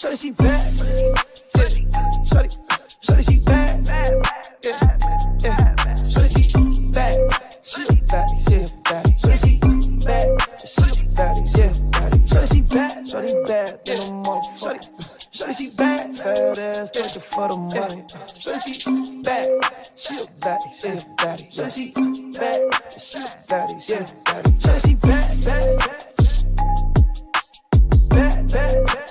Shawty, she bad. Shawty, she bad. Yeah. Shawty, she bad. She a baddie, she a baddie. Shawty, she bad. She a baddie, yeah, baddie. Shawty, she bad. Shawty bad, then I'm off. Shawty, she bad. Fat ass, thank you for the money. Shawty, she bad. She a baddie, she a baddie. Shawty, she bad. She a baddie, yeah, baddie. Shawty, she bad, bad, bad, bad.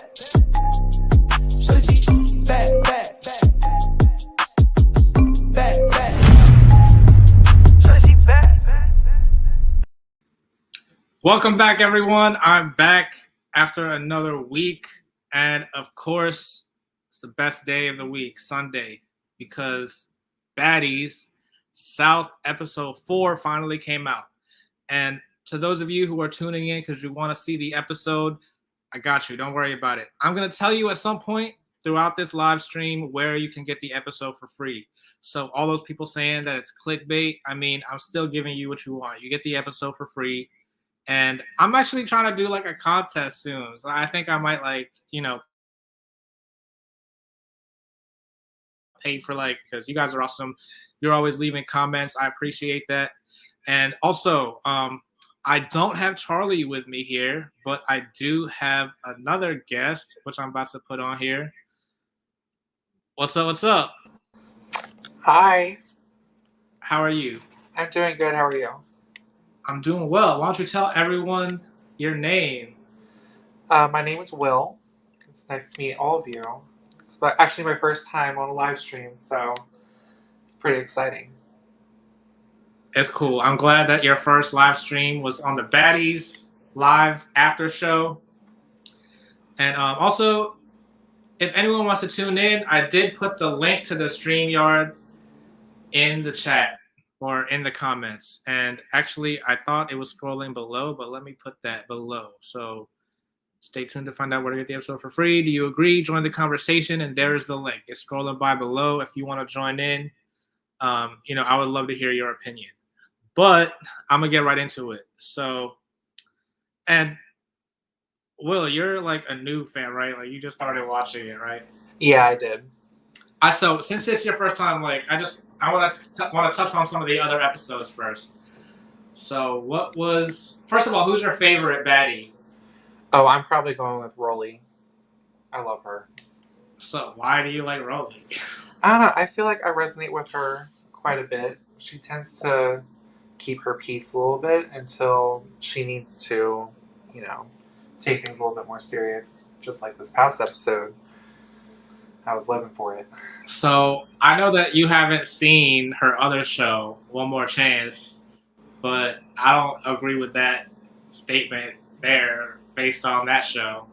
Shawty, she bad, bad, bad, bad. Shawty, she bad. Welcome back, everyone. I'm back after another week. And of course, it's the best day of the week, Sunday, because Baddies South episode 4 finally came out. And to those of you who are tuning in because you want to see the episode, I got you. Don't worry about it. I'm going to tell you at some point throughout this live stream where you can get the episode for free. So all those people saying that it's clickbait, I mean, I'm still giving you what you want. You get the episode for free. And I'm actually trying to do like a contest soon. So I think I might pay for because you guys are awesome. You're always leaving comments. I appreciate that. And also, I don't have Charlie with me here, but I do have another guest, which I'm about to put on here. What's up? What's up? Hi. How are you? I'm doing good. How are you? I'm doing well. Why don't you tell everyone your name? My name is Will. It's nice to meet all of you. It's actually my first time on a live stream, so it's pretty exciting. It's cool. I'm glad that your first live stream was on the Baddies live after show. And also, if anyone wants to tune in, I did put the link to the StreamYard in the chat or in the comments. And actually, I thought it was scrolling below, but let me put that below. So stay tuned to find out where to get the episode for free. Do you agree? Join the conversation, and there's the link. It's scrolling by below if you want to join in. I would love to hear your opinion. But I'm going to get right into it. So, and Will, you're like a new fan, right? Like you just started watching it, right? Yeah, I did. So since it's your first time, I want to touch on some of the other episodes first. So first of all, who's your favorite baddie? Oh, I'm probably going with Rolly. I love her. So why do you like Rolly? I don't know. I feel like I resonate with her quite a bit. She tends to keep her peace a little bit until she needs to, take things a little bit more serious. Just like this past episode. I was living for it. So I know that you haven't seen her other show, One More Chance, but I don't agree with that statement there based on that show.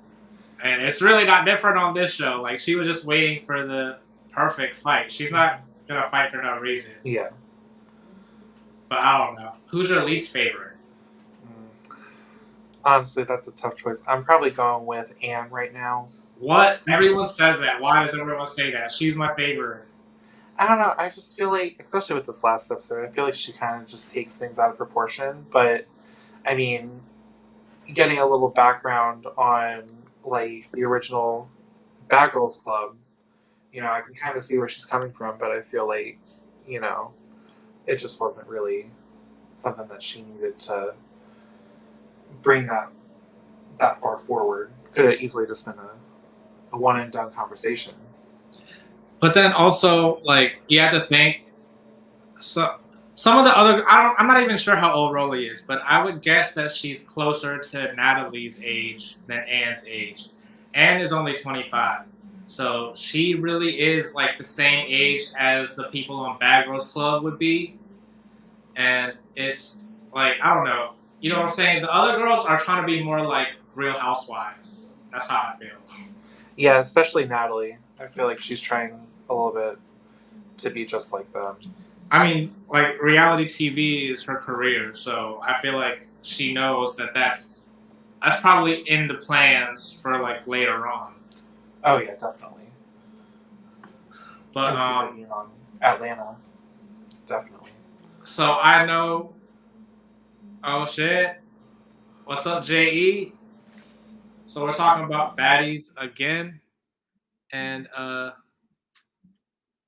And it's really not different on this show. Like, she was just waiting for the perfect fight. She's not going to fight for no reason. Yeah. But I don't know. Who's your least favorite? Honestly, that's a tough choice. I'm probably going with Anne right now. What? Everyone says that. Why does everyone say that? She's my favorite. I don't know. I just feel like, especially with this last episode, I feel like she kind of just takes things out of proportion. But, I mean, getting a little background on, the original Bad Girls Club, I can kind of see where she's coming from. But I feel like, it just wasn't really something that she needed to bring that far forward. Could have easily just been a one and done conversation. But then also, you have to think, so some of the other, I'm not even sure how old Rolly is, but I would guess that she's closer to Natalie's age than Anne's age. Anne is only 25. So she really is the same age as the people on Bad Girls Club would be. And it's I don't know. You know what I'm saying? The other girls are trying to be more like Real Housewives. That's how I feel. Yeah, especially Natalie. I feel like she's trying a little bit to be just like them. I mean, reality TV is her career, so I feel like she knows that that's probably in the plans for later on. Oh yeah, definitely. But on Atlanta, definitely. So I know. Oh shit! What's up, JE? So we're talking about Baddies again. And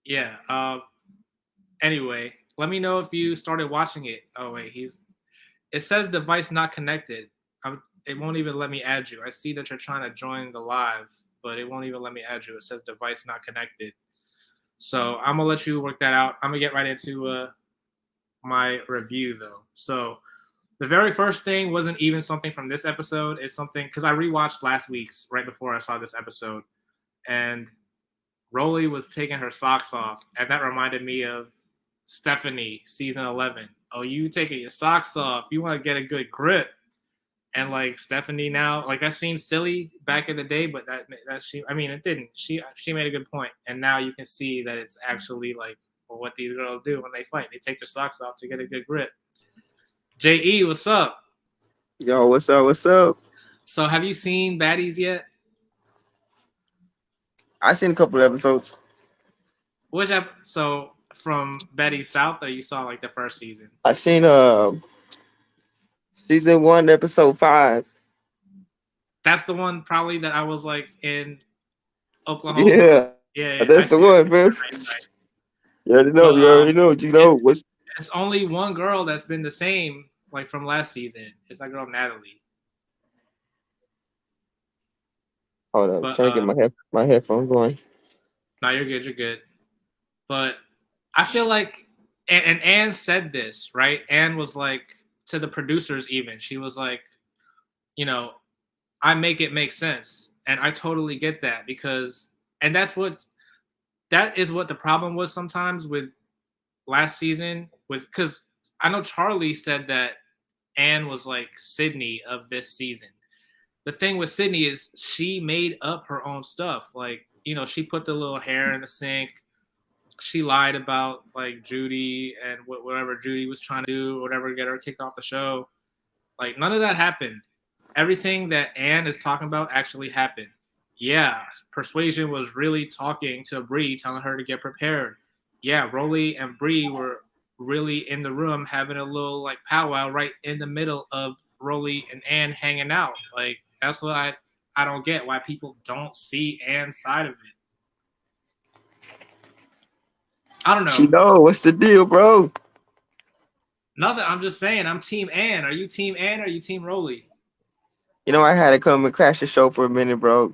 yeah. Anyway, let me know if you started watching it. Oh wait, it says device not connected. It won't even let me add you. I see that you're trying to join the live, but it won't even let me add you. It says device not connected. So I'm gonna let you work that out. I'm gonna get right into my review though. So the very first thing wasn't even something from this episode. It's something because I rewatched last week's right before I saw this episode, and Rolly was taking her socks off, and that reminded me of Stephanie, season 11. Oh, you taking your socks off? You want to get a good grip? And like Stephanie now, like that seemed silly back in the day, but that I mean, it didn't. She made a good point, and now you can see that it's actually like what these girls do when they fight. They take their socks off to get a good grip. Je, what's up? Yo, what's up? What's up? So, have you seen Baddies yet? I seen a couple episodes. So from Baddies South, or you saw like the first season? I seen season 1, episode 5. That's the one probably that I was like in Oklahoma. Yeah, that's the one, man. You already know. You already know. You know what's. It's only one girl that's been the same like from last season. It's that girl Natalie. Hold up, I'm trying to get my headphones going. No, you're good. You're good. But I feel like, and Anne said this, right? Anne was like to the producers even. She was like, you know, I make it make sense, and I totally get that because, and that is what the problem was sometimes with last season because I know Charlie said that Anne was like Sydney of this season. The thing with Sydney is she made up her own stuff. Like, you know, she put the little hair in the sink. She lied about like Judy and whatever Judy was trying to do, whatever, to get her kicked off the show. Like, none of that happened. Everything that Anne is talking about actually happened. Yeah, Persuasion was really talking to Bree, telling her to get prepared. Yeah, Rolly and Bree were really in the room having a little like powwow right in the middle of Rolly and Anne hanging out. Like, that's what I don't get, why people don't see Anne's side of it. I don't know. She know what's the deal, bro. Nothing. I'm just saying. I'm Team Anne. Are you Team Anne or are you Team Rolly? You know I had to come and crash the show for a minute, bro.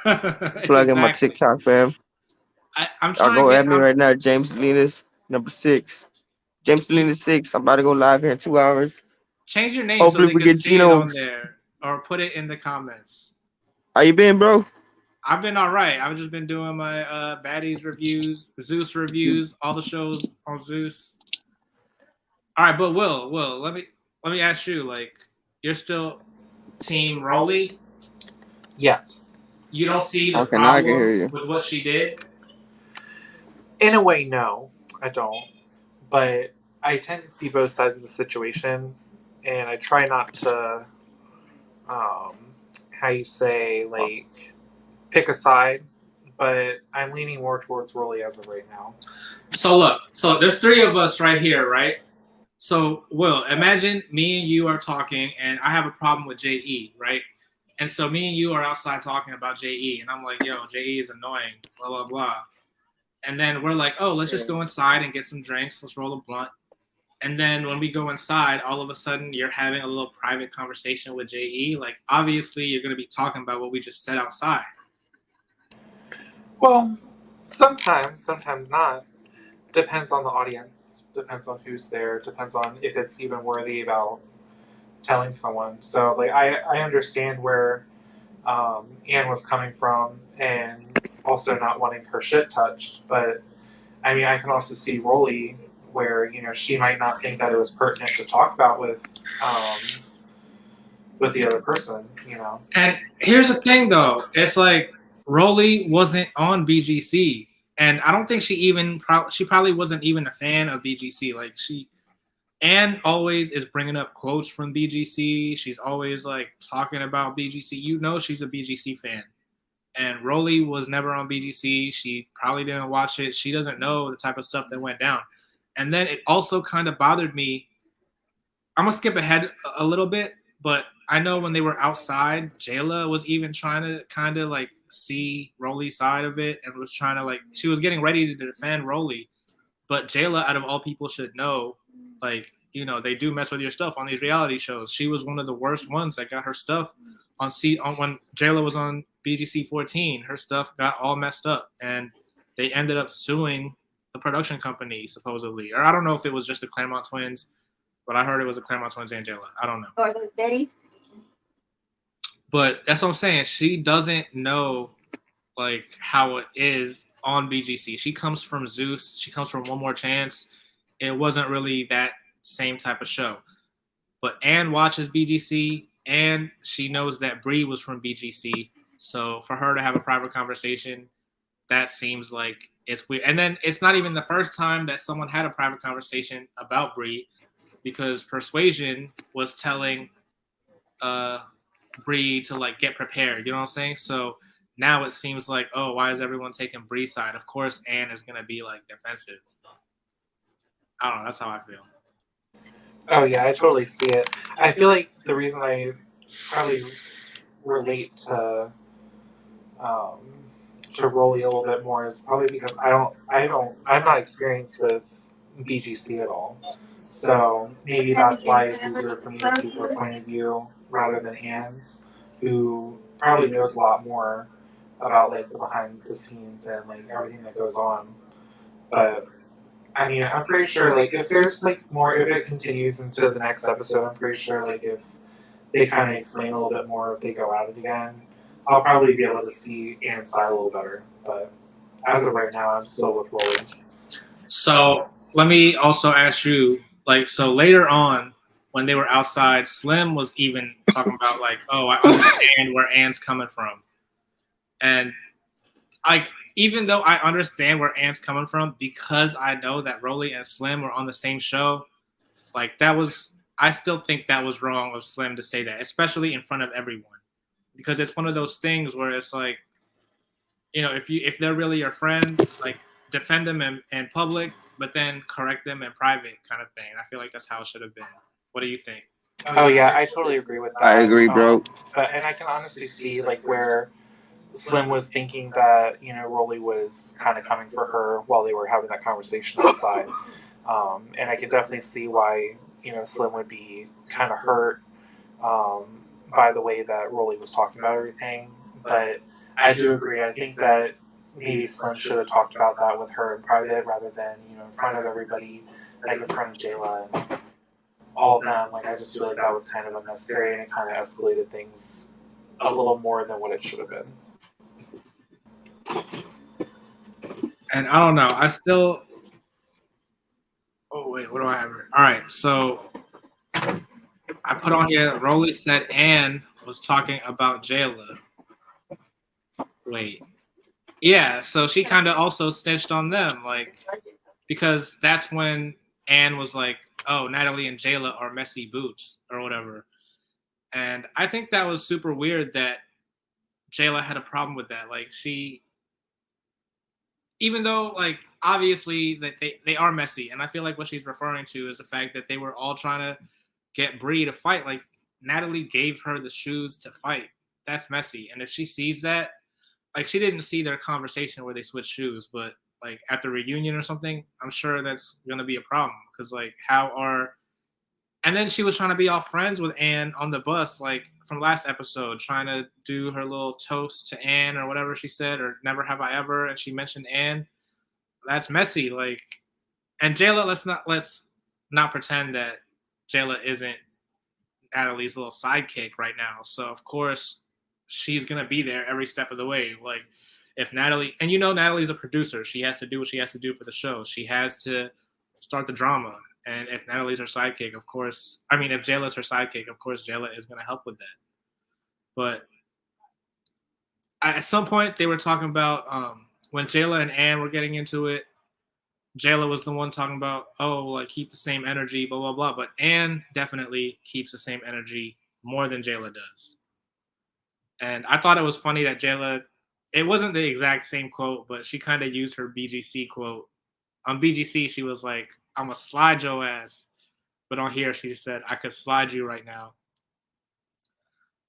Plug in my TikTok, fam. I'm trying. Go at me right now, James Salinas, number 6. James Salinas 6. I'm about to go live here in 2 hours. Change your name Hopefully so they we can get see it on Geno's. there, or put it in the comments. How you been, bro? I've been all right. I've just been doing my Baddies reviews, Zeus reviews, all the shows on Zeus. All right, but Will, let me ask you, like, you're still Team Rolly? Yes. You don't see the Okay, now I can hear problem you. with what she did? In a way, no, I don't. But I tend to see both sides of the situation, and I try not to, how you say, like, pick a side. But I'm leaning more towards Rolly as of right now. So look, there's 3 of us right here, right? So Will, imagine me and you are talking, and I have a problem with JE, right? And so me and you are outside talking about JE, and I'm like, yo, JE is annoying, blah, blah, blah. And then we're like, oh, let's just go inside and get some drinks. Let's roll a blunt. And then when we go inside, all of a sudden you're having a little private conversation with JE. Like, obviously you're going to be talking about what we just said outside. Well, sometimes not. Depends on the audience. Depends on who's there. Depends on if it's even worthy about telling someone. So, like, I understand where Anne was coming from and also not wanting her shit touched. But, I mean, I can also see Rolly where, you know, she might not think that it was pertinent to talk about with the other person, you know. And here's the thing, though. It's like Rolly wasn't on BGC. And I don't think she probably wasn't even a fan of BGC. Like, Anne always is bringing up quotes from BGC. She's always like talking about BGC. You know, she's a BGC fan. And Rolly was never on BGC. She probably didn't watch it. She doesn't know the type of stuff that went down. And then it also kind of bothered me. I'm going to skip ahead a little bit, but I know when they were outside, Jayla was even trying to kind of like see Rolly's side of it and was trying to like she was getting ready to defend Rolly, but Jayla, out of all people, should know, like, you know, they do mess with your stuff on these reality shows. She was one of the worst ones that got her stuff on when Jayla was on BGC 14. Her stuff got all messed up, and they ended up suing the production company supposedly, or I don't know if it was just the Claremont twins, but I heard it was the Claremont twins and Jayla. I don't know. Or those Baddies. But that's what I'm saying. She doesn't know like how it is on BGC. She comes from Zeus. She comes from One More Chance. It wasn't really that same type of show. But Anne watches BGC, and she knows that Bree was from BGC. So for her to have a private conversation, that seems like it's weird. And then it's not even the first time that someone had a private conversation about Bree, because Persuasion was telling Bree to like get prepared. You know what I'm saying? So now it seems like, oh, why is everyone taking Bree's side? Of course, Anne is gonna be like defensive. I don't know. That's how I feel. Oh yeah, I totally see it. I feel like the reason I probably relate to Rolly a little bit more is probably because I'm not experienced with BGC at all. So maybe that's why it's easier for me to see her point of view rather than Anne's, who probably knows a lot more about like the behind the scenes and like everything that goes on. But I mean, I'm pretty sure like if there's like more, if it continues into the next episode, I'm pretty sure like if they kind of explain a little bit more, if they go at it again, I'll probably be able to see Anne's side a little better. But as of right now, I'm still with Rolly. So let me also ask you, like, so later on when they were outside, Slim was even talking about like, oh, I understand where Anne's coming from. And like, even though I understand where Anne's coming from, because I know that Rolly and Slim were on the same show, like I still think that was wrong of Slim to say that, especially in front of everyone. Because it's one of those things where it's like, you know, if they're really your friend, like defend them in public, but then correct them in private, kind of thing. I feel like that's how it should have been. What do you think? Oh yeah, I totally agree with that. I agree, bro. And I can honestly see like where Slim was thinking that, you know, Rolly was kind of coming for her while they were having that conversation outside. And I can definitely see why, you know, Slim would be kind of hurt by the way that Rolly was talking about everything. But I do agree. I think that maybe Slim should have talked about that with her in private rather than, you know, in front of everybody, like in front of Jayla and all of them. Like, I just feel like that was kind of unnecessary and it kind of escalated things a little more than what it should have been. And I don't know. I still. Oh wait, what do I have here? All right, so I put on here. Rolly said Anne was talking about Jayla. Wait, yeah. So she kind of also snitched on them, like, because that's when Anne was like, "Oh, Natalie and Jayla are messy boots" or whatever. And I think that was super weird that Jayla had a problem with that. Like even though, like, obviously that they are messy, and I feel like what she's referring to is the fact that they were all trying to get Bree to fight. Like, Natalie gave her the shoes to fight. That's messy. And if she sees that, like, she didn't see their conversation where they switched shoes, but like at the reunion or something, I'm sure that's gonna be a problem. Because like, and then she was trying to be all friends with Anne on the bus, like from last episode, trying to do her little toast to Anne or whatever she said, or never have I ever, and she mentioned Anne. That's messy. Like, and Jayla, let's not pretend that Jayla isn't Natalie's little sidekick right now. So of course she's gonna be there every step of the way. Like, if Natalie, and you know Natalie's a producer, she has to do what she has to do for the show. She has to start the drama. And if Natalie's her sidekick, of course, I mean, if Jayla's her sidekick, of course, Jayla is going to help with that. But at some point, they were talking about when Jayla and Anne were getting into it, Jayla was the one talking about, oh, like, keep the same energy, blah, blah, blah. But Anne definitely keeps the same energy more than Jayla does. And I thought it was funny that Jayla, it wasn't the exact same quote, but she kind of used her BGC quote. On BGC, she was like, I'm going to slide your ass. But on here, she said, I could slide you right now.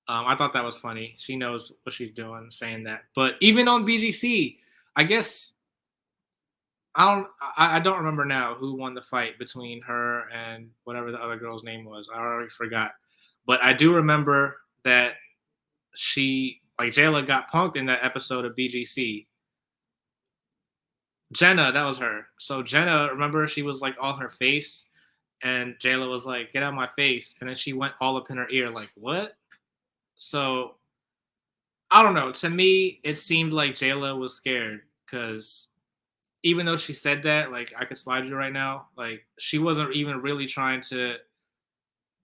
I thought that was funny. She knows what she's doing saying that. But even on BGC, I guess I don't remember now who won the fight between her and whatever the other girl's name was. I already forgot. But I do remember that Jayla got punked in that episode of BGC. Jenna, that was her. So Jenna, remember she was like on her face and Jayla was like, "Get out of my face." And then she went all up in her ear like, "What?" So I don't know. To me, it seemed like Jayla was scared because even though she said that, like, I could slide you right now, like, she wasn't even really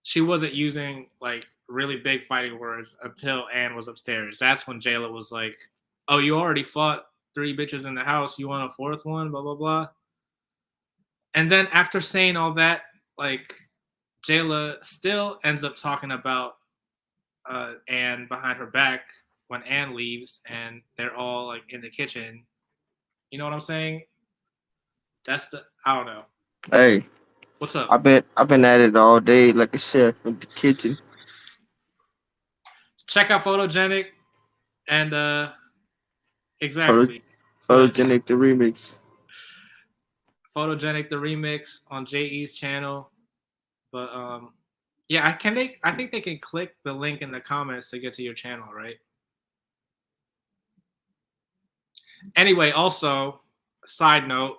she wasn't using, like, really big fighting words until Ann was upstairs. That's when Jayla was like, "Oh, you already fought 3 bitches in the house. You want a 4th one? Blah, blah, blah." And then after saying all that, like, Jayla still ends up talking about Ann behind her back when Ann leaves and they're all, like, in the kitchen. You know what I'm saying? I don't know. Hey, What's up? I've been at it all day like a chef in the kitchen. Check out Photogenic and Photo, exactly. photogenic the remix. Photogenic the remix on JE's channel. But yeah, I think they can click the link in the comments to get to your channel, right? Anyway, also, side note,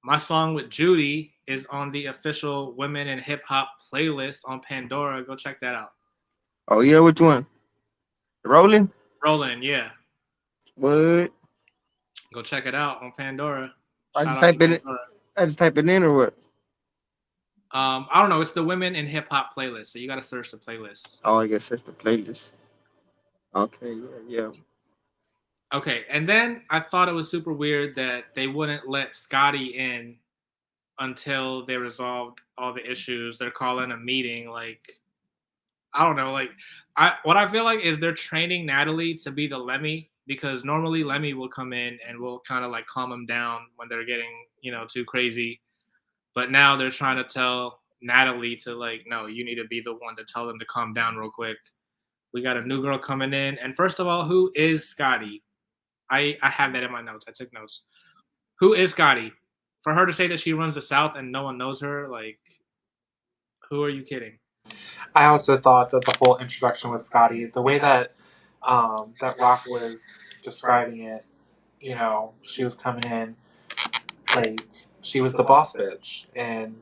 my song with Judy is on the official Women in Hip Hop playlist on Pandora. Go check that out. Oh yeah, which one? Rolling? Rolling, yeah. What? Go check it out on Pandora. I Shout just out to type it. Pandora. I just type it in or what? I don't know. It's the Women in Hip Hop playlist, so you gotta search the playlist. Oh, I guess that's the playlist. Okay, yeah. Okay, and then I thought it was super weird that they wouldn't let Scotty in until they resolved all the issues. They're calling a meeting. Like, I don't know. Like, what I feel like is they're training Natalie to be the Lemmy because normally Lemmy will come in and will kind of like calm them down when they're getting too crazy. But now they're trying to tell Natalie to like, no, you need to be the one to tell them to calm down real quick. We got a new girl coming in, and first of all, who is Scotty? I have that in my notes. I took notes. Who is Scotty? For her to say that she runs the South and no one knows her, like, who are you kidding? I also thought that the whole introduction with Scotty, the way that that Rock was describing it, she was coming in like she was the boss bitch, and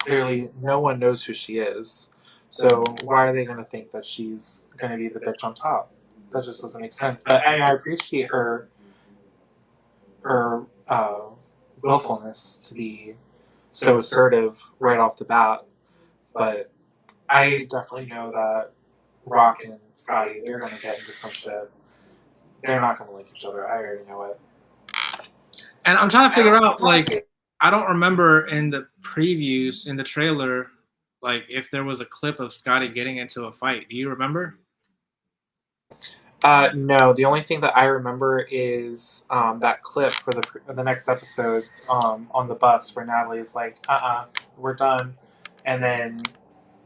clearly no one knows who she is. So why are they going to think that she's going to be the bitch on top? That just doesn't make sense. But I appreciate her willfulness to be so assertive right off the bat. But I definitely know that Rock and Scotty, they're going to get into some shit. They're not going to like each other. I already know it. And I'm trying to figure out, like, I don't remember in the previews, in the trailer, like, if there was a clip of Scotty getting into a fight. Do you remember? No, the only thing that I remember is that clip for the next episode on the bus where Natalie is like, we're done. And then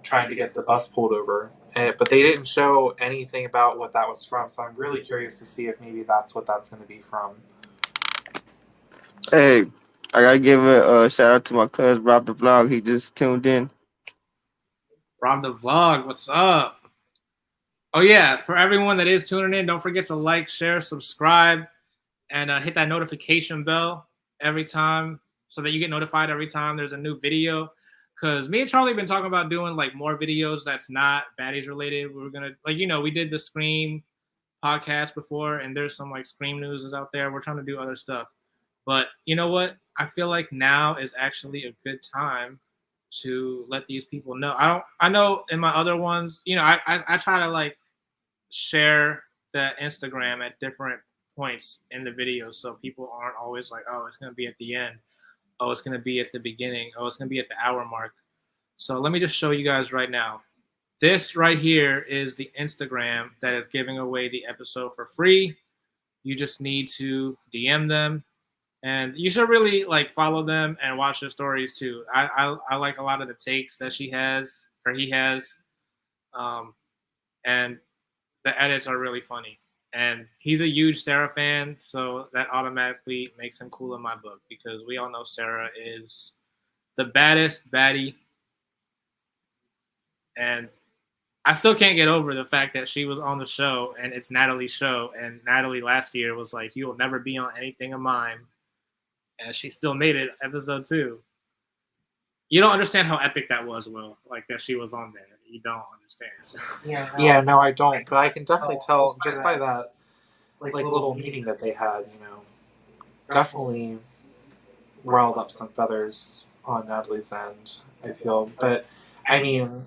trying to get the bus pulled over. But they didn't show anything about what that was from. So I'm really curious to see if maybe that's what that's going to be from. Hey, I gotta give a shout out to my cousin Rob the Vlog. He just tuned in. Rob the Vlog, what's up? Oh yeah, for everyone that is tuning in, don't forget to like, share, subscribe, and hit that notification bell every time so that you get notified every time there's a new video. Because me and Charlie have been talking about doing like more videos that's not Baddies related. We're gonna we did the Scream podcast before, and there's some like Scream news out there. We're trying to do other stuff. But you know what? I feel like now is actually a good time to let these people know. I know in my other ones, I try to like share that Instagram at different points in the video so people aren't always like, oh, it's gonna be at the end. Oh, it's gonna be at the beginning. Oh, it's gonna be at the hour mark. So let me just show you guys right now. This right here is the Instagram that is giving away the episode for free. You just need to DM them. And you should really like follow them and watch their stories too. I like a lot of the takes that she has or he has, and the edits are really funny. And he's a huge Sarah fan, so that automatically makes him cool in my book because we all know Sarah is the baddest baddie. And I still can't get over the fact that she was on the show and it's Natalie's show. And Natalie last year was like, "You will never be on anything of mine." And she still made it episode 2. You don't understand how epic that was, Will. Like that she was on there. You don't understand. Yeah, no, I don't. But I can definitely tell just by that like little meeting that they had, definitely riled up some feathers on Natalie's end, I feel. But I mean,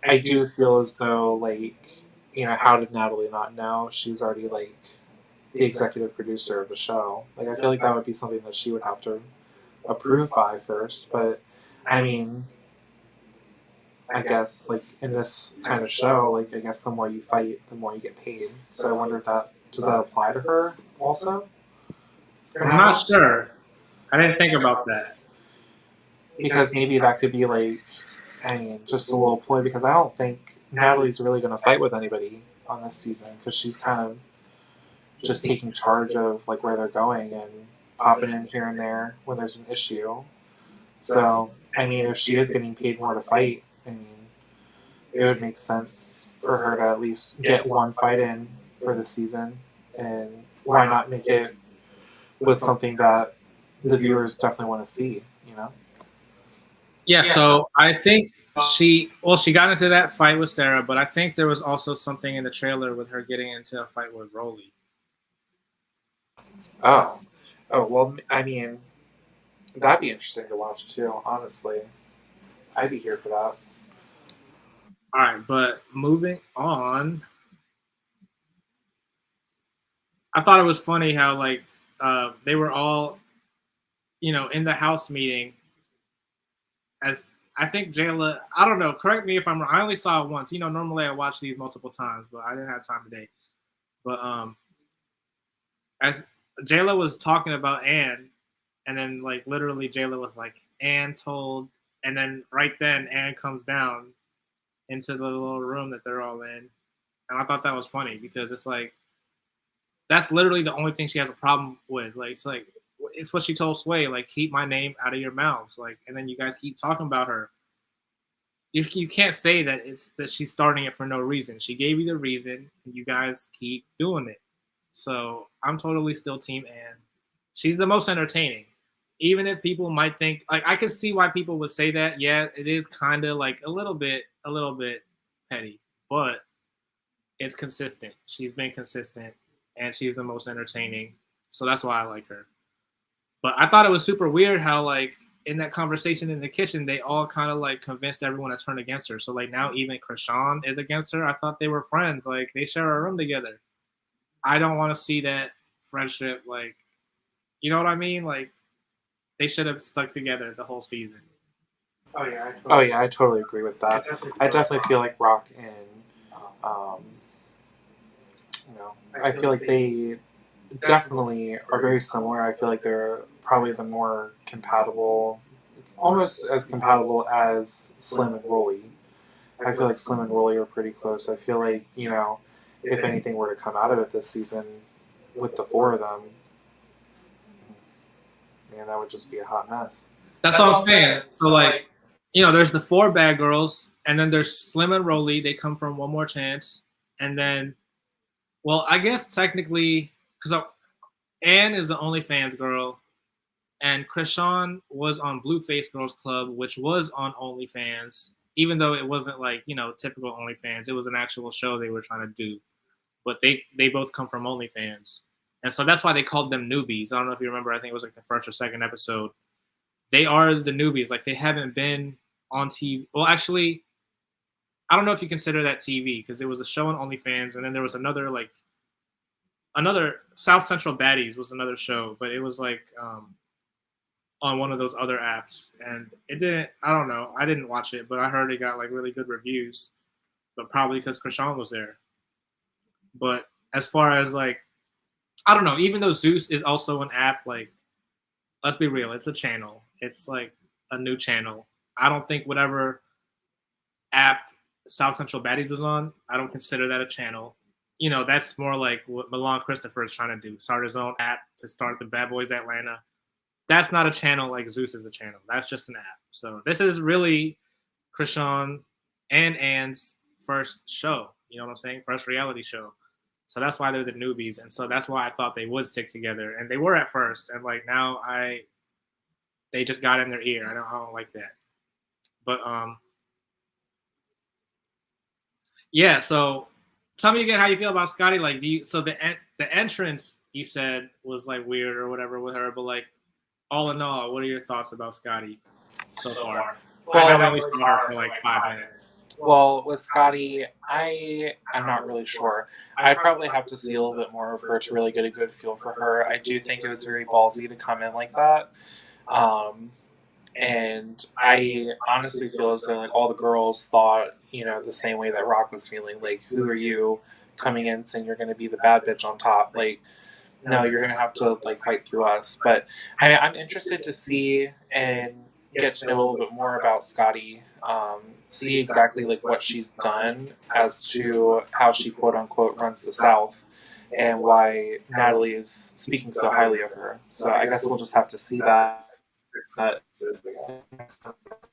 I do feel as though how did Natalie not know? She's already the executive producer of the show. Like I feel like that would be something that she would have to approve by first. But I mean, I guess in this kind of show, I guess the more you fight, the more you get paid. So I wonder if does that apply to her also? I'm not sure. I didn't think about that. Because maybe that could be just a little ploy. Because I don't think Natalie's really going to fight with anybody on this season because she's kind of just taking charge of where they're going and popping in here and there when there's an issue. So I mean, if she is getting paid more to fight, I mean, it would make sense for her to at least get one fight in for the season. And why not make it with something that the viewers definitely want to see, Yeah, so I think she got into that fight with Sarah, but I think there was also something in the trailer with her getting into a fight with Rolly. Oh, well, I mean, that'd be interesting to watch too, honestly. I'd be here for that. All right, but moving on. I thought it was funny how they were all, in the house meeting. As I think Jayla, I don't know. Correct me if I'm wrong. I only saw it once. Normally I watch these multiple times, but I didn't have time today. But as Jayla was talking about Anne, and then literally Jayla was like, "Anne told," and then right then Anne comes down into the little room that they're all in, and I thought that was funny because it's that's literally the only thing she has a problem with. It's what she told Sway, keep my name out of your mouths. And then you guys keep talking about her. You can't say that she's starting it for no reason. She gave you the reason, and you guys keep doing it. So I'm totally still Team Anne. She's the most entertaining. Even if people might think, I can see why people would say that. Yeah, it is kind of a little bit petty, but it's consistent. She's been consistent. And she's the most entertaining. So that's why I like her. But I thought it was super weird how, in that conversation in the kitchen, they all kind of, convinced everyone to turn against her. So, now even Krishan is against her. I thought they were friends. They share a room together. I don't want to see that friendship, you know what I mean? They should have stuck together the whole season. Oh, yeah, I totally agree with that. I definitely feel like Rock and I feel like they definitely are very similar. I feel like they're probably the more compatible, almost as compatible as Slim and Rolly. I feel like Slim and Rolly are pretty close. I feel like, if anything were to come out of it this season with the 4 of them, man, that would just be a hot mess. That's what I'm saying. So, there's the 4 bad girls, and then there's Slim and Rolly. They come from One More Chance. And then, well, I guess technically, because Anne is the OnlyFans girl, and Krishan was on Blueface Girls Club, which was on OnlyFans, even though it wasn't typical OnlyFans. It was an actual show they were trying to do. But they both come from OnlyFans. And so that's why they called them newbies. I don't know if you remember. I think it was the first or second episode. They are the newbies. They haven't been on TV. Well, actually, I don't know if you consider that TV because there was a show on OnlyFans, and then there was another South Central Baddies was another show, but it was on one of those other apps, and it didn't. I don't know. I didn't watch it, but I heard it got really good reviews, but probably because Krishan was there. But as far as I don't know. Even though Zeus is also an app, let's be real, it's a channel. It's a new channel. I don't think whatever app South Central Baddies was on, I don't consider that a channel. that's more like what Milan Christopher is trying to do. Start his own app to start the Bad Boys Atlanta. That's not a channel like Zeus is a channel. That's just an app. So this is really Krishan and Ann's first show. You know what I'm saying? First reality show. So that's why they're the newbies. And so that's why I thought they would stick together. And they were at first. And like now they just got in their ear. I don't like that. But yeah, so tell me again how you feel about Scotty. Like, the entrance you said was like weird or whatever with her, but like all in all, what are your thoughts about Scotty so far? Well, I know we only saw her for like 5 minutes. Well, with Scotty, I'm not really sure. I'd probably have to see a little bit more of her to really get a good feel for her. I do think it was very ballsy to come in like that. And I honestly feel as though like all the girls thought, the same way that Rock was feeling. Like, who are you coming in saying you're going to be the bad bitch on top? Like, no, you're going to have to like fight through us. But I'm interested to see and get to know a little bit more about Scotty. See exactly like what she's done as to how she quote unquote runs the South, and why Natalie is speaking so highly of her. So I guess we'll just have to see that.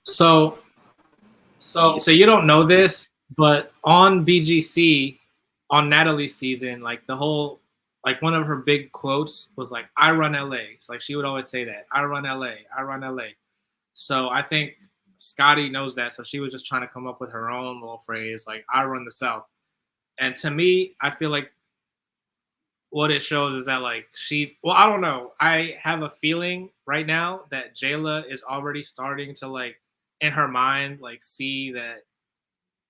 So you don't know this, but on BGC, on Natalie's season, like the whole, like one of her big quotes was like, "I run LA." It's like she would always say that, "I run LA, I run LA." So I think Scotty knows that. So she was just trying to come up with her own little phrase, like, "I run the South." And to me, I feel like what it shows is that like I don't know. I have a feeling right now that Jayla is already starting to like in her mind like see that,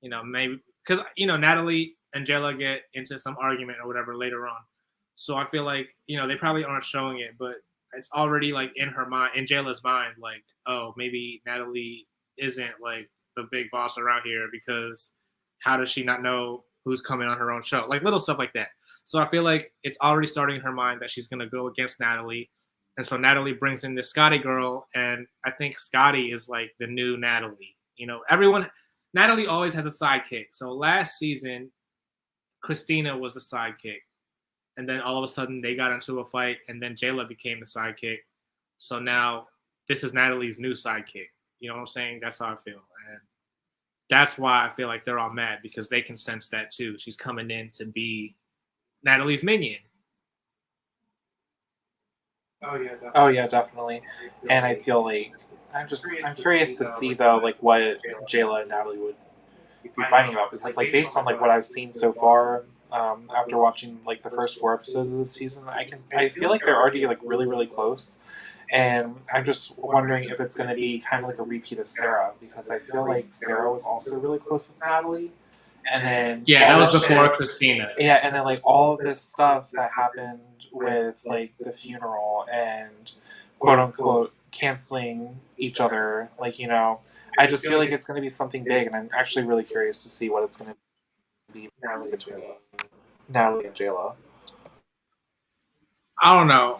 maybe because Natalie and Jayla get into some argument or whatever later on. So I feel like, they probably aren't showing it, but it's already like in her mind, in Jayla's mind, like, oh, maybe Natalie isn't like the big boss around here because how does she not know who's coming on her own show? Like little stuff like that. So I feel like it's already starting in her mind that she's going to go against Natalie. And so Natalie brings in this Scotty girl. And I think Scotty is like the new Natalie. Natalie always has a sidekick. So last season, Christina was the sidekick. And then all of a sudden they got into a fight. And then Jayla became the sidekick. So now this is Natalie's new sidekick. You know what I'm saying? That's how I feel. And that's why I feel like they're all mad, because they can sense that too. She's coming in to be Natalie's minion. Oh yeah, definitely. And I feel like I'm curious to see though like what Jayla and Natalie would be fighting about, because like based on like what I've seen so far, after watching like the first 4 episodes of this season, I feel like they're already like really, really close. And I'm just wondering if it's going to be kind of like a repeat of Sarah, because I feel like Sarah was also really close with Natalie. And then that was before Christina. Yeah, and then like all of this stuff that happened with like the funeral and quote unquote canceling each other, like I just feel like it's going to be something big, and I'm actually really curious to see what it's going to be between Natalie and Jayla. I don't know.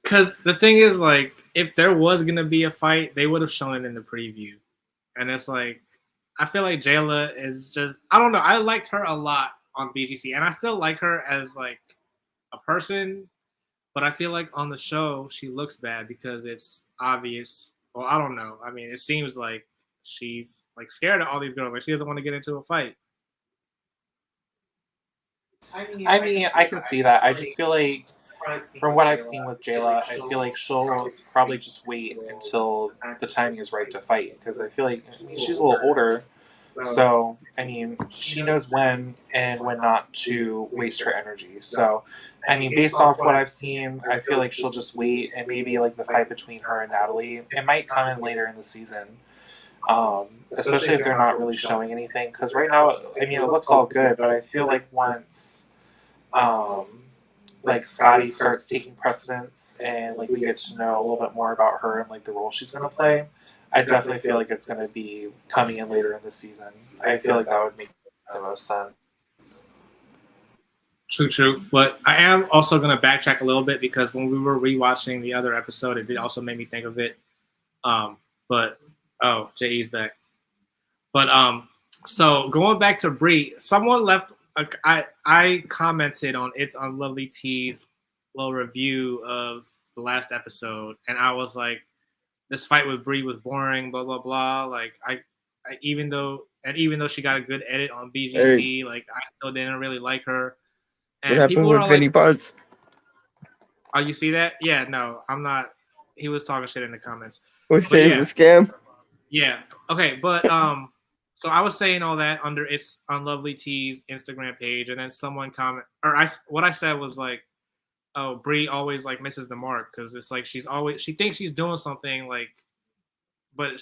Because the thing is, like, if there was going to be a fight, they would have shown it in the preview. And it's like, I feel like Jayla is just, I don't know. I liked her a lot on BGC, and I still like her as like a person, but I feel like on the show, she looks bad because it's obvious. Well, I don't know. I mean, it seems like she's like scared of all these girls. Like she doesn't want to get into a fight. I mean, I can see that. I just feel like from what I've seen with Jayla, I feel like she'll probably just wait until the timing is right to fight, because I feel like she's a little older. So, I mean, she knows when and when not to waste her energy. So, I mean, based off what I've seen, I feel like she'll just wait, and maybe like the fight between her and Natalie, it might come in later in the season. Especially if they're not really showing anything. Because right now, I mean, it looks all good, but I feel like once like Scotty starts taking precedence and like we get to know a little bit more about her and like the role she's going to play, I definitely feel like it's going to be coming in later in the season. I feel like that would make the most sense. True. But I am also going to backtrack a little bit, because when we were rewatching the other episode, it did also make me think of it. J.E.'s back. But so going back to Bree, someone left I commented on It's Unlovely T's little review of the last episode, and I was like, this fight with Brie was boring, blah blah blah. Like even though she got a good edit on BGC, like I still didn't really like her. What And happened people with are Vinny like, Parts? "Oh, you see that? Yeah, no, I'm not." He was talking shit in the comments. What But say yeah, it's a scam? yeah, okay, but so I was saying all that under It's Unlovely T's Instagram page, and then someone what I said was like, "Oh, Brie always like misses the mark because it's like she thinks she's doing something like, but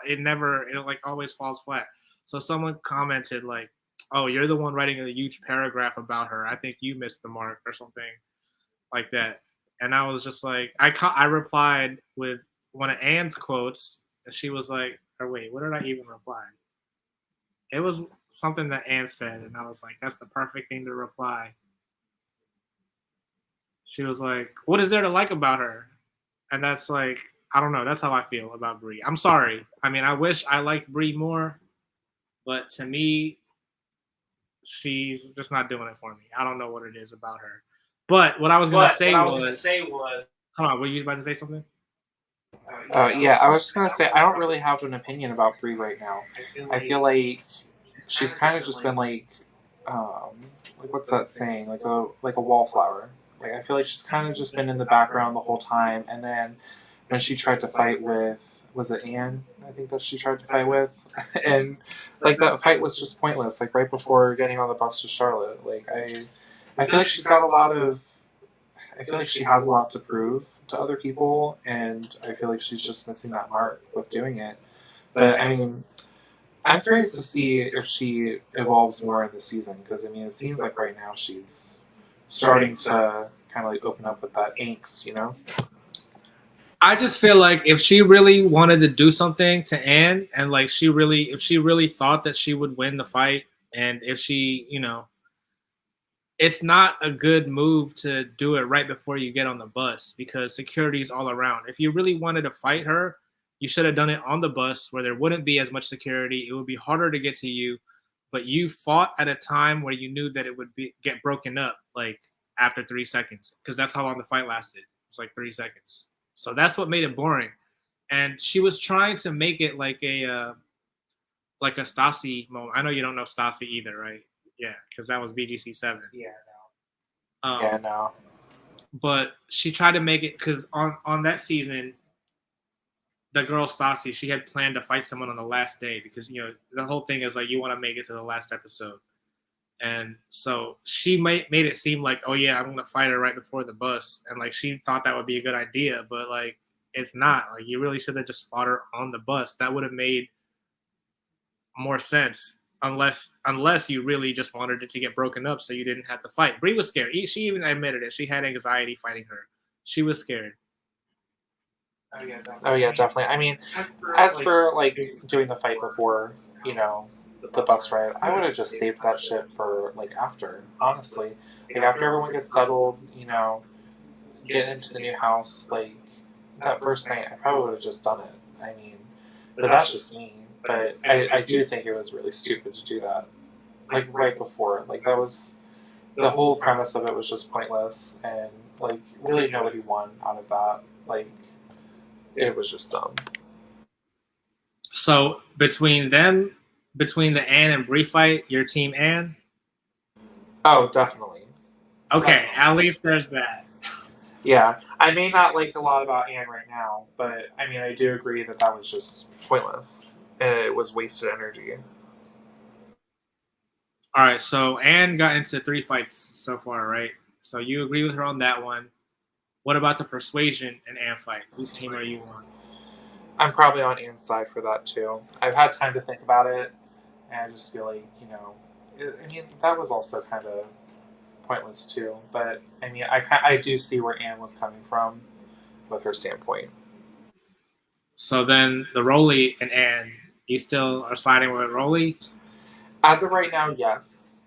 it like always falls flat." So someone commented like, "Oh, you're the one writing a huge paragraph about her. I think you missed the mark or something like that." And I was just like, I replied with one of Anne's quotes, and she was like, or wait, what did I even reply? It was something that Anne said, and I was like, that's the perfect thing to reply. She was like, "What is there to like about her?" And that's like, I don't know. That's how I feel about Brie. I'm sorry. I mean, I wish I liked Brie more, but to me, she's just not doing it for me. I don't know what it is about her. But what I was gonna say was, hold on, were you about to say something? Yeah, I was just gonna say I don't really have an opinion about Brie right now. I feel like she's kind of just been like what's that saying? Like a wallflower. Like I feel like she's kind of just been in the background the whole time, and then when she tried to fight with, was it Anne? I think that she tried to fight with, and like that fight was just pointless. Like right before getting on the bus to Charlotte, I feel like she's got a lot of. I feel like she has a lot to prove to other people, and I feel like she's just missing that mark with doing it. But I mean, I'm curious to see if she evolves more in the season because I mean, it seems like right now she's starting to kind of like open up with that angst, you know? I just feel like if she really wanted to do something to Anne, and like if she really thought that she would win the fight, and if she, it's not a good move to do it right before you get on the bus because security's all around. If you really wanted to fight her, you should have done it on the bus where there wouldn't be as much security. It would be harder to get to you, but you fought at a time where you knew that it would get broken up like after 3 seconds because that's how long the fight lasted. It's like 3 seconds. So that's what made it boring. And she was trying to make it like a Stassi moment. I know you don't know Stassi either, right? Yeah, because that was BGC 7. Yeah, no. No. But she tried to make it because on that season, the girl Stassi, she had planned to fight someone on the last day because the whole thing is like you want to make it to the last episode, and so she made it seem like, oh yeah, I'm gonna fight her right before the bus, and like she thought that would be a good idea, but like it's not. Like you really should have just fought her on the bus. That would have made more sense. Unless you really just wanted it to get broken up so you didn't have to fight. Brie was scared. She even admitted it. She had anxiety fighting her. She was scared. Oh yeah, definitely. I mean, as for like doing the fight before, the bus ride, I would have just saved that shit for like after. Honestly, like after everyone gets settled, get into the new house, like that first night, I probably would have just done it. I mean, but that's just me. But I do think it was really stupid to do that. Like right before. Like that was the whole premise of it was just pointless and like really nobody won out of that. Like it was just dumb. So between the Anne and Brie fight, your team Anne? Oh, definitely. Okay, at least there's that. Yeah, I may not like a lot about Anne right now, but I mean I do agree that was just pointless. And it was wasted energy. All right, so Anne got into 3 fights so far, right? So you agree with her on that one. What about the Persuasion and Anne fight? Whose team are you on? I'm probably on Anne's side for that too. I've had time to think about it, and I just feel like, I mean, that was also kind of pointless too. But I mean, I do see where Anne was coming from with her standpoint. So then the Rolly and Anne, you still are siding with Rolly? As of right now, yes.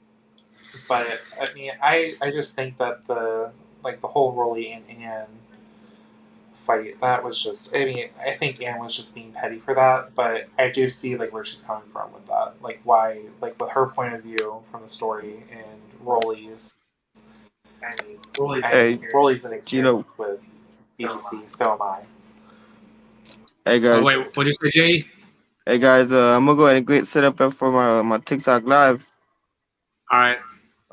But I mean, I just think that the whole Rolly and Anne fight. That was just, I mean, I think Anne was just being petty for that, but I do see like where she's coming from with that. Like why, like with her point of view from the story and Rolly's. I mean, Rolly's an Gino. experience with BGC, so am I. Hey guys. Oh, wait, what did you say, Jay? Hey guys, I'm gonna go ahead and get set up for my TikTok live. All right.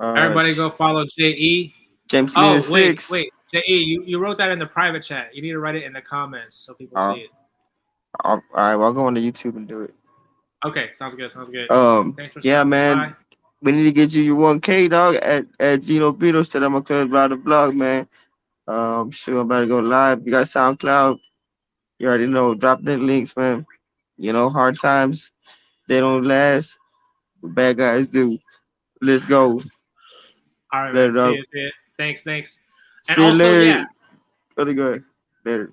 Everybody go follow JE. James Oh, Leader 6. wait. JE, you wrote that in the private chat. You need to write it in the comments so people see it. All right, well, I'll go on to YouTube and do it. Okay, sounds good. Thanks for yeah, man. By. We need to get you your 1K, dog, at Gino Beatles to my club by the blog, man. Sure, I'm about to go live. You got SoundCloud. You already know. Drop the links, man. You know, hard times, they don't last. Bad guys do. Let's go. All right, man. See you. Thanks. And see also, later. yeah. Really good. Later.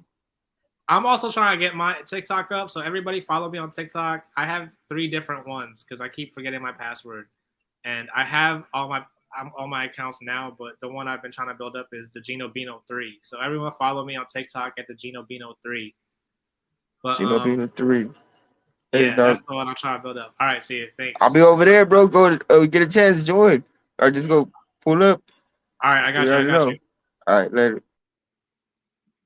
I'm also trying to get my TikTok up, so everybody follow me on TikTok. I have 3 different ones because I keep forgetting my password, and I have all my accounts now. But the one I've been trying to build up is the Gino Bino 3. So everyone follow me on TikTok at the Gino Bino 3. But Gino Bino 3. Hey, yeah, that's the one I'm trying to build up. All right, see you. Thanks. I'll be over there, bro. Go get a chance to join, or just go pull up. All right, I got you. All right, later.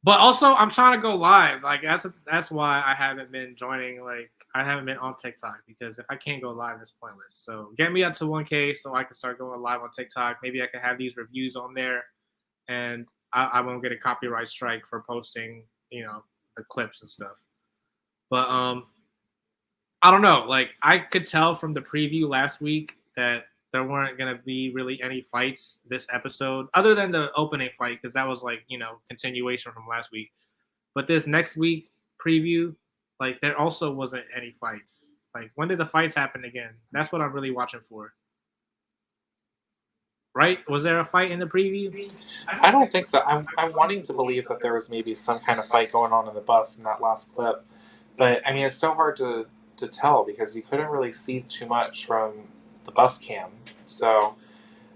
But also, I'm trying to go live. Like that's why I haven't been joining. Like I haven't been on TikTok because if I can't go live, it's pointless. So get me up to 1K so I can start going live on TikTok. Maybe I can have these reviews on there, and I won't get a copyright strike for posting, the clips and stuff. But I don't know. Like I could tell from the preview last week that there weren't going to be really any fights this episode other than the opening fight because that was like, continuation from last week. But this next week preview, like there also wasn't any fights. Like when did the fights happen again? That's what I'm really watching for. Right? Was there a fight in the preview? I don't think so. I'm wanting to believe that there was maybe some kind of fight going on in the bus in that last clip. But I mean, it's so hard to tell because you couldn't really see too much from the bus cam. So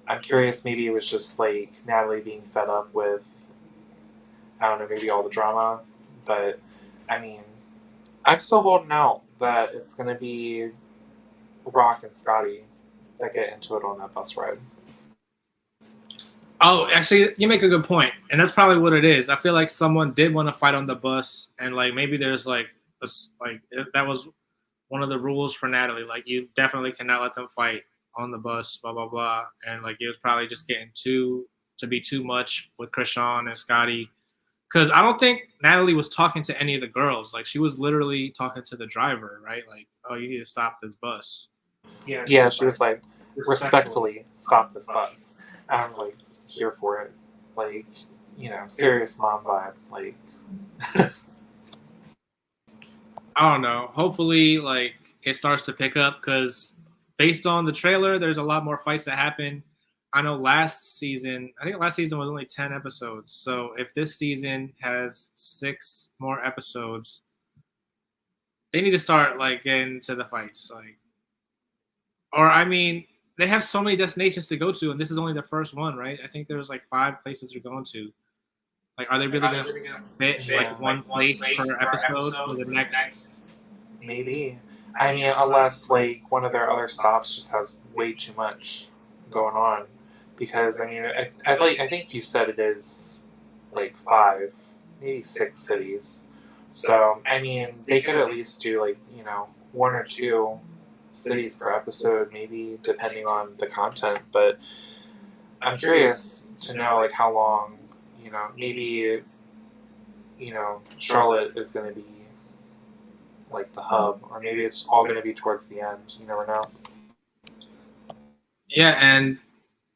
I'm curious, maybe it was just like Natalie being fed up with, I don't know, maybe all the drama. But I mean, I'm still holding out that it's going to be Rock and Scotty that get into it on that bus ride. Oh, actually, you make a good point. And that's probably what it is. I feel like someone did want to fight on the bus and like maybe there's like that was one of the rules for Natalie. Like you definitely cannot let them fight on the bus, blah, blah, blah. And like it was probably just getting to be too much with Krishan and Scotty. Because I don't think Natalie was talking to any of the girls. Like she was literally talking to the driver, right? Like, oh, you need to stop this bus. Yeah, she was like, respectfully stop this bus. I'm like here for it. Like, serious mom vibe. Like I don't know. Hopefully, like it starts to pick up because based on the trailer, there's a lot more fights that happen. I know last season was only 10 episodes. So if this season has 6 more episodes, they need to start like getting to the fights. Like, or I mean, they have so many destinations to go to, and this is only the first one, right? I think there's like 5 places they're going to. Like, are they really going to fit like one place per episode for the next? Maybe. I mean, unless like one of their other stops just has way too much going on, because I mean, I think you said it is like 5, maybe 6 cities. So I mean, they could at least do like 1 or 2 cities per episode, maybe depending on the content. But I'm curious to know like how long. Maybe, Charlotte is going to be like the hub, or maybe it's all going to be towards the end. You never know. Yeah, and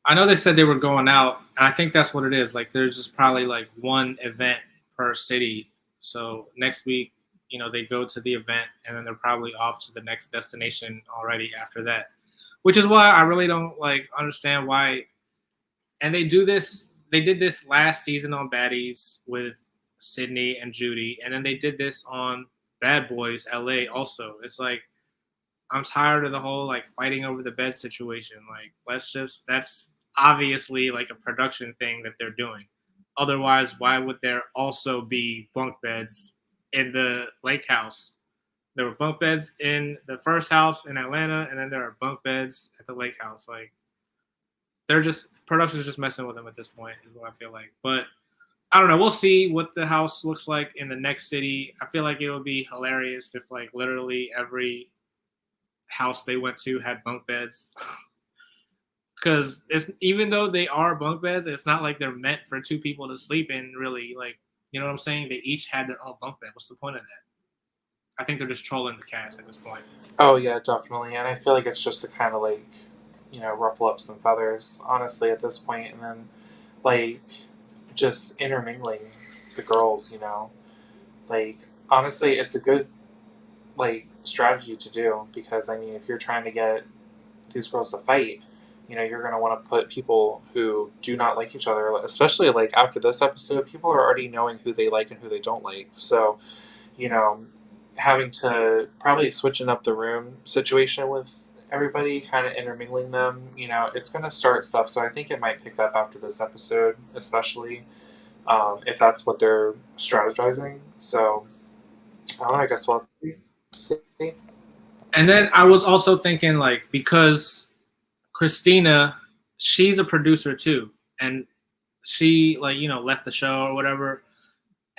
I know they said they were going out, and I think that's what it is. Like, there's just probably like one event per city. So next week, they go to the event, and then they're probably off to the next destination already after that. Which is why I really don't like understand why. And they do this. They did this last season on Baddies with Sydney and Judy, and then they did this on Bad Boys LA also. It's like I'm tired of the whole like fighting over the bed situation. Like that's obviously like a production thing that they're doing. Otherwise, why would there also be bunk beds in the lake house? There were bunk beds in the first house in Atlanta, and then there are bunk beds at the lake house. Like, they're just production's just messing with them at this point, is what I feel like. But I don't know. We'll see what the house looks like in the next city. I feel like it would be hilarious if like literally every house they went to had bunk beds. Because even though they are bunk beds, it's not like they're meant for two people to sleep in. Really, like, you know what I'm saying? They each had their own bunk bed. What's the point of that? I think they're just trolling the cast at this point. Oh yeah, definitely. And I feel like it's just to kind of like, ruffle up some feathers, honestly, at this point, and then like just intermingling the girls. Like, honestly, it's a good like strategy to do, because I mean, if you're trying to get these girls to fight, you're going to want to put people who do not like each other, especially like after this episode, people are already knowing who they like and who they don't like. So, having to probably switching up the room situation with everybody, kind of intermingling them, it's going to start stuff. So I think it might pick up after this episode, especially if that's what they're strategizing. So I don't know, I guess we'll have to see. And then I was also thinking, like, because Christina, she's a producer too, and she left the show or whatever,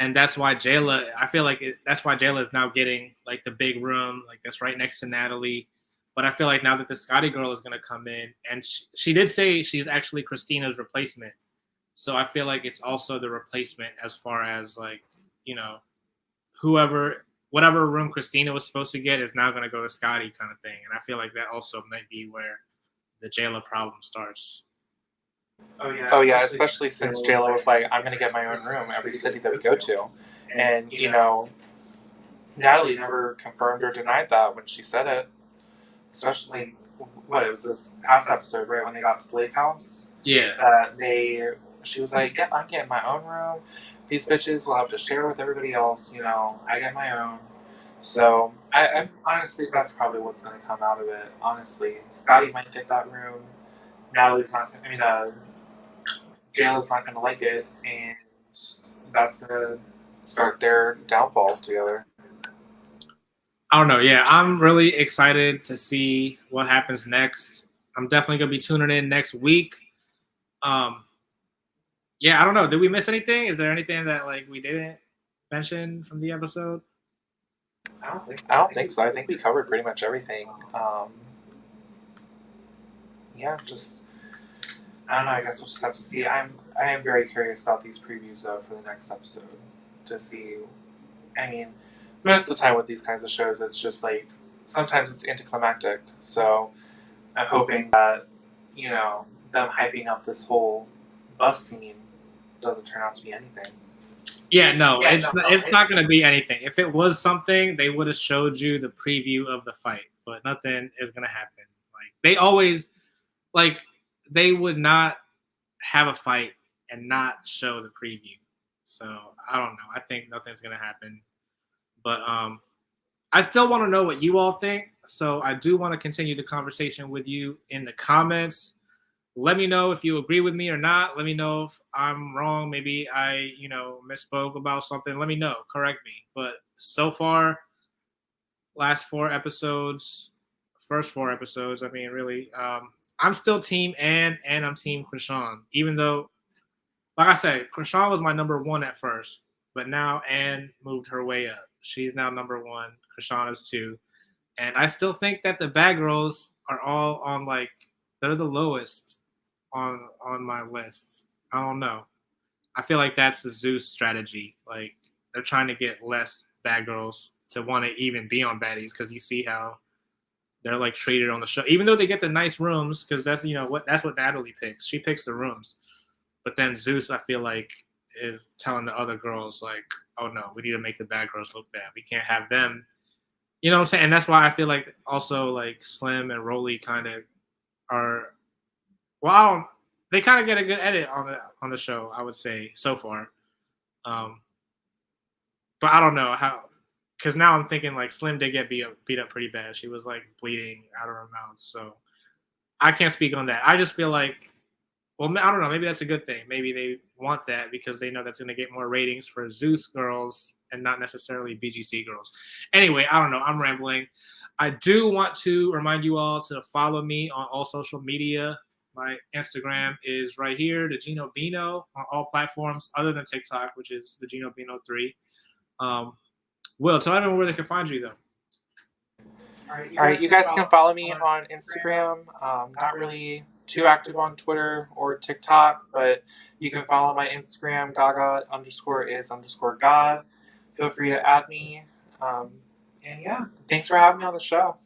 and that's why Jayla. I feel like that's why Jayla is now getting like the big room, like that's right next to Natalie. But I feel like now that the Scotty girl is gonna come in, and she did say she's actually Christina's replacement, so I feel like it's also the replacement as far as like whatever room Christina was supposed to get is now gonna go to Scotty, kind of thing. And I feel like that also might be where the Jayla problem starts. Oh yeah, especially since Jayla was like, I'm going to get my own room every city that we go to. And, Natalie never confirmed or denied that when she said it. Especially, it was this past episode, right, when they got to the lake house? Yeah. She was like, I'm getting my own room. These bitches will have to share with everybody else, I get my own. So, I honestly, that's probably what's going to come out of it, honestly. Scotty might get that room. Natalie's not, Jayla's not going to like it, and that's going to start their downfall together. I don't know. Yeah, I'm really excited to see what happens next. I'm definitely going to be tuning in next week. Yeah, I don't know. Did we miss anything? Is there anything that like we didn't mention from the episode? I don't think so. I think we covered pretty much everything. Yeah, just I don't know. I guess we'll just have to see. I am very curious about these previews though for the next episode to see. I mean, most of the time with these kinds of shows, it's just like sometimes it's anticlimactic. So I'm hoping that them hyping up this whole bus scene doesn't turn out to be anything. Yeah, no, it's not going to be anything. If it was something, they would have showed you the preview of the fight, but nothing is going to happen. Like they always, like they would not have a fight and not show the preview. So I don't know. I think nothing's going to happen, but I still want to know what you all think. So I do want to continue the conversation with you in the comments. Let me know if you agree with me or not. Let me know if I'm wrong. Maybe I, misspoke about something. Let me know. Correct me. But so far, first 4 episodes, I mean, really, I'm still team Ann and I'm team Krishan. Even though, like I said, Krishan was my number 1 at first. But now Ann moved her way up. She's now number 1. Krishan is 2. And I still think that the bad girls are all on, like, they're the lowest on my list. I don't know. I feel like that's the Zeus strategy. Like they're trying to get less bad girls to want to even be on Baddies, because you see how they're like treated on the show. Even though they get the nice rooms, because that's that's what Natalie picks. She picks the rooms. But then Zeus, I feel like, is telling the other girls like, oh no, we need to make the bad girls look bad. We can't have them. You know what I'm saying? And that's why I feel like also like Slim and Rolly kind of are. Well, they kind of get a good edit on the show, I would say, so far. But I don't know how, because now I'm thinking like Slim did get beat up pretty bad. She was like bleeding out of her mouth, so I can't speak on that. I just feel like Well, I don't know. Maybe that's a good thing. Maybe they want that because they know that's going to get more ratings for Zeus girls and not necessarily BGC girls. Anyway, I don't know. I'm rambling. I do want to remind you all to follow me on all social media. My Instagram is right here, the Gino Bino, on all platforms other than TikTok, which is the Gino Bino 3. Will, tell everyone where they can find you, though. All right, you guys can follow me on Instagram. Not really too active on Twitter or TikTok, but you can follow my Instagram, Gaga_is_God. Feel free to add me. And yeah, thanks for having me on the show.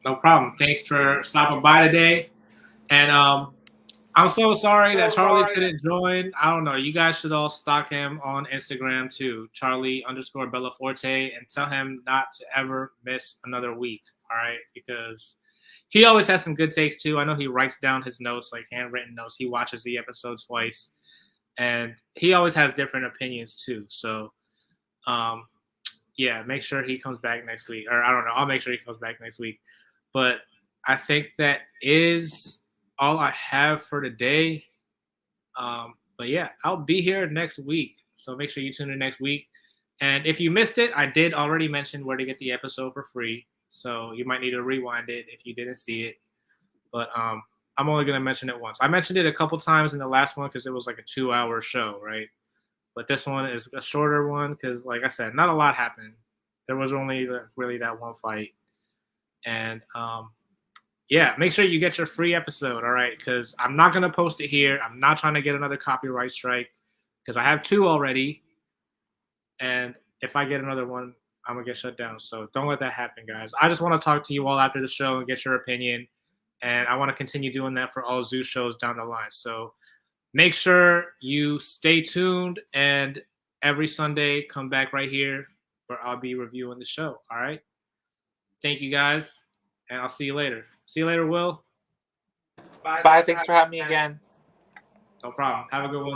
No problem. Thanks for stopping by today. And I'm so sorry that Charlie couldn't join. I don't know. You guys should all stalk him on Instagram too, Charlie_Bellaforte, and tell him not to ever miss another week. All right, because he always has some good takes too. I know he writes down his notes, like handwritten notes. He watches the episodes twice, and he always has different opinions too. So, yeah, make sure he comes back next week. Or I don't know. I'll make sure he comes back next week. But I think that is all I have for today. But yeah, I'll be here next week. So make sure you tune in next week. And if you missed it, I did already mention where to get the episode for free. So you might need to rewind it if you didn't see it. But I'm only going to mention it once. I mentioned it a couple times in the last one because it was like a 2-hour show, right? But this one is a shorter one because, like I said, not a lot happened. There was only really that one fight. And yeah, make sure you get your free episode, all right? Because I'm not going to post it here. I'm not trying to get another copyright strike because I have 2 already. And if I get another one, I'm going to get shut down. So don't let that happen, guys. I just want to talk to you all after the show and get your opinion. And I want to continue doing that for all Zeus shows down the line. So make sure you stay tuned. And every Sunday, come back right here where I'll be reviewing the show, all right? Thank you, guys. And I'll see you later. See you later, Will. Bye. Thanks for having me again. No problem. Have a good one.